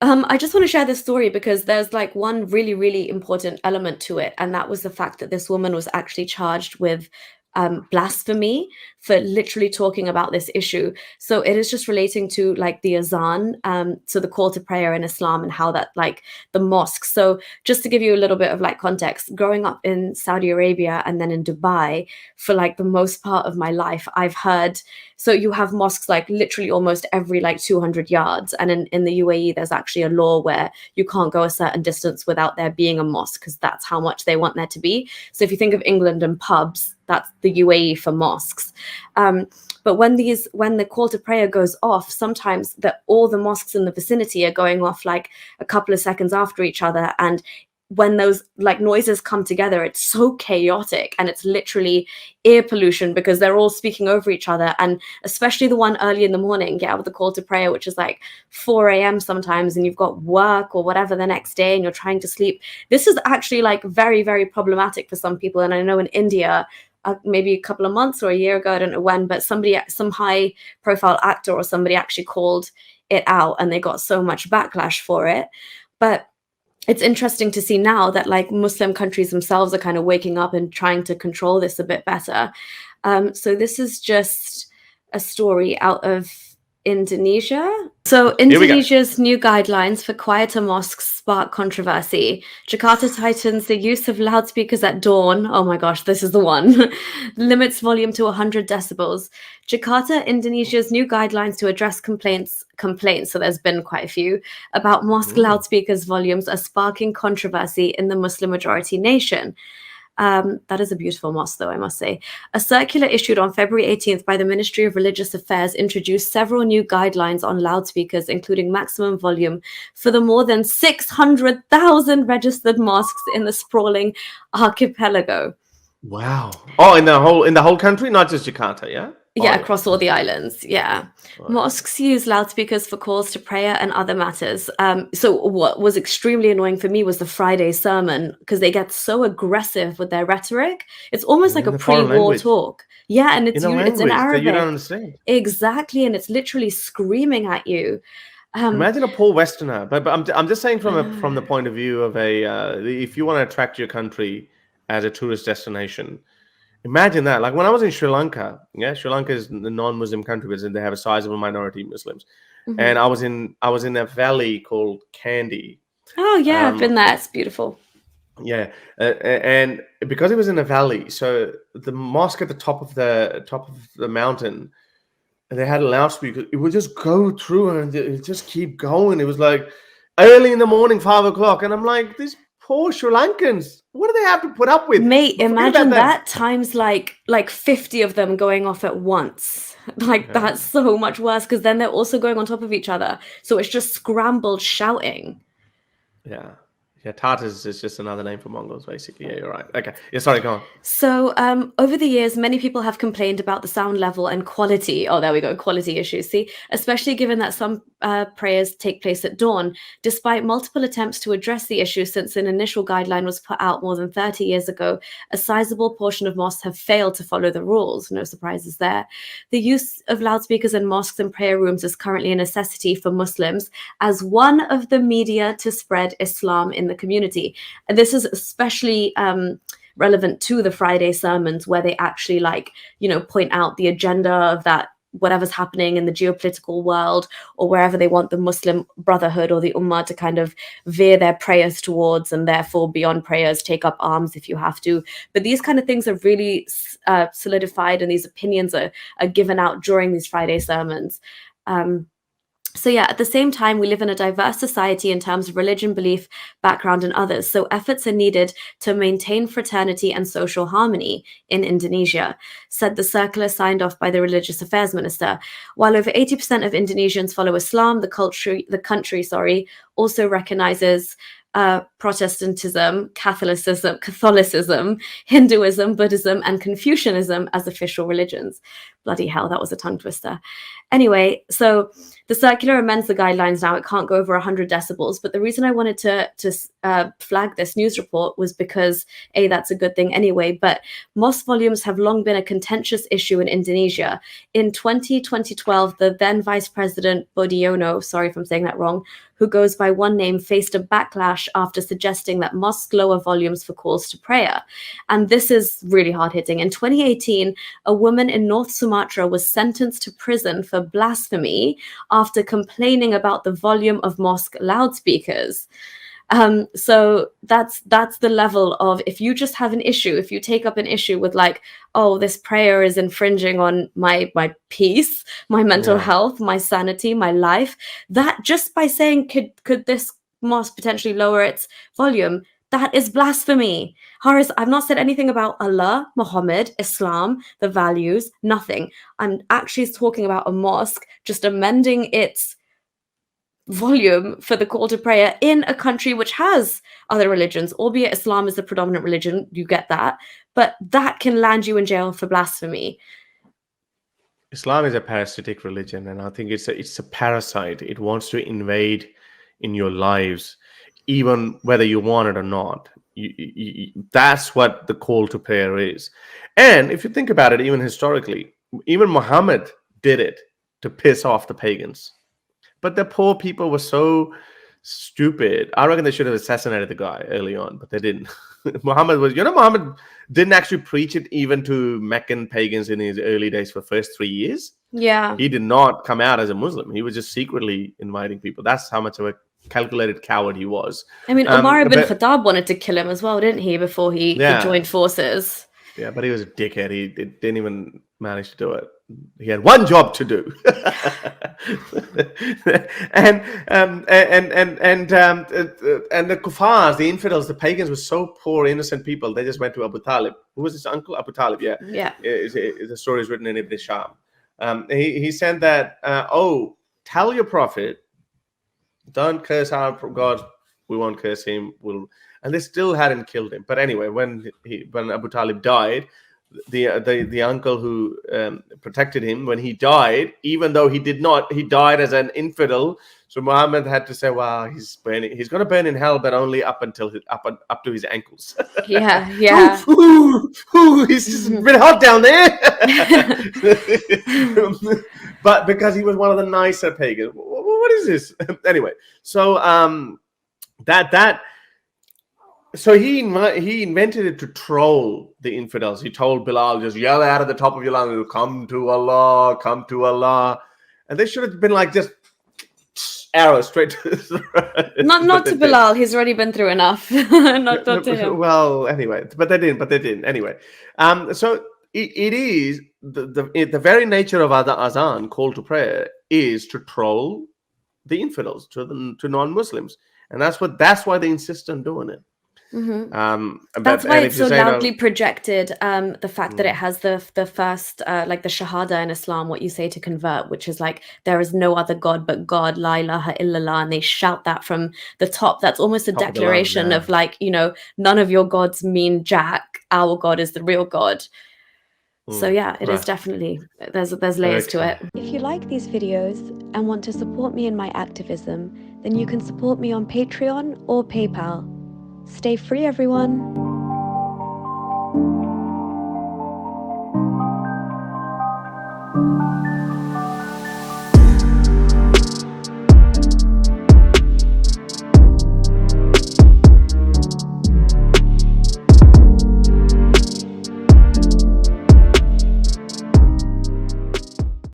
I just want to share this story because there's like one really, really important element to it, and that was the fact that this woman was actually charged with blasphemy for literally talking about this issue. So it is just relating to like the azan, so the call to prayer in Islam and how that like the mosque. So just to give you a little bit of like context, growing up in Saudi Arabia and then in Dubai for like the most part of my life, I've heard. So you have mosques like literally almost every like 200 yards. And in the UAE, there's actually a law where you can't go a certain distance without there being a mosque because that's how much they want there to be. So if you think of England and pubs, that's the UAE for mosques. But when the call to prayer goes off, sometimes all the mosques in the vicinity are going off like a couple of seconds after each other. And when those like noises come together, it's so chaotic and it's literally ear pollution because they're all speaking over each other. And especially the one early in the morning, get out with the call to prayer, which is like 4 a.m. sometimes, and you've got work or whatever the next day and you're trying to sleep. This is actually like very, very problematic for some people. And I know in India, maybe a couple of months or a year ago, I don't know when, but some high profile actor or somebody actually called it out and they got so much backlash for it. But it's interesting to see now that like Muslim countries themselves are kind of waking up and trying to control this a bit better. So this is just a story out of Indonesia. So Indonesia's new guidelines for quieter mosques spark controversy. Jakarta tightens the use of loudspeakers at dawn. Oh my gosh, this is the one. Limits volume to 100 decibels. Jakarta, Indonesia's new guidelines to address complaints, so there's been quite a few, about mosque loudspeakers volumes are sparking controversy in the Muslim majority nation. That is a beautiful mosque, though, I must say. A circular issued on February 18th by the Ministry of Religious Affairs introduced several new guidelines on loudspeakers, including maximum volume for the more than 600,000 registered mosques in the sprawling archipelago. Wow. Oh, in the whole country, not just Jakarta, yeah? Yeah, across all the islands. Yeah. Right. Mosques use loudspeakers for calls to prayer and other matters. So what was extremely annoying for me was the Friday sermon because they get so aggressive with their rhetoric. It's almost like a pre-war talk. Yeah, and it's in Arabic. That you don't understand. Exactly, and it's literally screaming at you. Imagine a poor Westerner. But I'm just saying from the point of view of if you want to attract your country as a tourist destination. Imagine that. Like when I was in Sri Lanka, Sri Lanka is the non-Muslim country, but they have a sizable minority Muslims. Mm-hmm. And I was in a valley called Kandy. Oh yeah, I've been there. It's beautiful. Yeah, and because it was in a valley, so the mosque at the top of the mountain, and they had a loudspeaker. It would just go through and it just keep going. It was like early in the morning, 5 o'clock, and I'm like, these poor Sri Lankans, what do they have to put up with? Mate, imagine that times like 50 of them going off at once. That's so much worse because then they're also going on top of each other. So it's just scrambled shouting. Yeah. Yeah, Tartars is just another name for Mongols, basically. Yeah, you're right. Okay. Yeah, sorry, go on. So over the years, many people have complained about the sound level and quality. Oh, there we go. Quality issues. See, especially given that some prayers take place at dawn, despite multiple attempts to address the issue since an initial guideline was put out more than 30 years ago, a sizable portion of mosques have failed to follow the rules. No surprises there. The use of loudspeakers in mosques and prayer rooms is currently a necessity for Muslims as one of the media to spread Islam in the community. And this is especially relevant to the Friday sermons where they actually point out the agenda of that, whatever's happening in the geopolitical world or wherever they want the Muslim Brotherhood or the Ummah to kind of veer their prayers towards, and therefore beyond prayers, take up arms if you have to. But these kind of things are really solidified, and these opinions are given out during these Friday sermons. So yeah, at the same time, we live in a diverse society in terms of religion, belief, background, and others. So efforts are needed to maintain fraternity and social harmony in Indonesia, said the circular signed off by the Religious Affairs Minister. While over 80% of Indonesians follow Islam, the country also recognizes Protestantism, Catholicism, Hinduism, Buddhism, and Confucianism as official religions. Bloody hell, that was a tongue twister. Anyway, so the circular amends the guidelines now. It can't go over 100 decibels. But the reason I wanted to flag this news report was because, A, that's a good thing anyway, but mosque volumes have long been a contentious issue in Indonesia. In 2012, the then Vice President Budiono, sorry if I'm saying that wrong, who goes by one name, faced a backlash after suggesting that mosques lower volumes for calls to prayer. And this is really hard-hitting. In 2018, a woman in North Sumatra was sentenced to prison for blasphemy after complaining about the volume of mosque loudspeakers. So that's the level of, if you just have an issue, if you take up an issue with like, oh, this prayer is infringing on my peace, my mental health, my sanity, my life, that just by saying could this mosque potentially lower its volume, that is blasphemy. Haris, I've not said anything about Allah, Muhammad, Islam, the values, nothing. I'm actually talking about a mosque just amending its volume for the call to prayer in a country which has other religions, albeit Islam is the predominant religion, you get that, but that can land you in jail for blasphemy. Islam is a parasitic religion, and I think it's a parasite. It wants to invade in your lives, even whether you want it or not. That's what the call to prayer is. And if you think about it, even historically, even Muhammad did it to piss off the pagans. But the poor people were so stupid. I reckon they should have assassinated the guy early on, but they didn't. Muhammad didn't actually preach it even to Meccan pagans in his early days for the first 3 years. Yeah. He did not come out as a Muslim. He was just secretly inviting people. That's how much of a calculated coward he was. I mean, Umar ibn Khattab wanted to kill him as well, didn't he, before he joined forces? Yeah, but he was a dickhead. He didn't even manage to do it. He had one job to do. and the kuffars, the infidels, the pagans were so poor, innocent people. They just went to Abu Talib. Who was his uncle? Abu Talib, yeah. Yeah. The story is written in Ibn Sham. He said that, tell your prophet, don't curse our God. We won't curse him. And they still hadn't killed him. But anyway, when Abu Talib died, the uncle who protected him, when he died, even though he died as an infidel. So Muhammad had to say, "Well, he's going to burn in hell, but only up to his ankles." Yeah. He's just a bit hot down there. But because he was one of the nicer pagans. What is this? Anyway, so So he invented it to troll the infidels. He told Bilal, just yell out at the top of your lungs, "Come to Allah, come to Allah," and they should have been like just arrows straight to the throat. Not to Bilal. He's already been through enough. not to him. Well, anyway, but they didn't. Anyway, so it is the very nature of azan, call to prayer, is to troll the infidels, to non-Muslims, and that's why they insist on doing it. Mm-hmm. That's why it's so loudly projected. The fact that it has the first like the shahada in Islam, what you say to convert, which is like, there is no other God but God, la ilaha illallah, and they shout that from the top. That's almost a declaration of like, none of your gods mean jack. Our God is the real God. So yeah, it is definitely, there's layers to it. If you like these videos and want to support me in my activism, then you can support me on Patreon or PayPal. Stay free, everyone.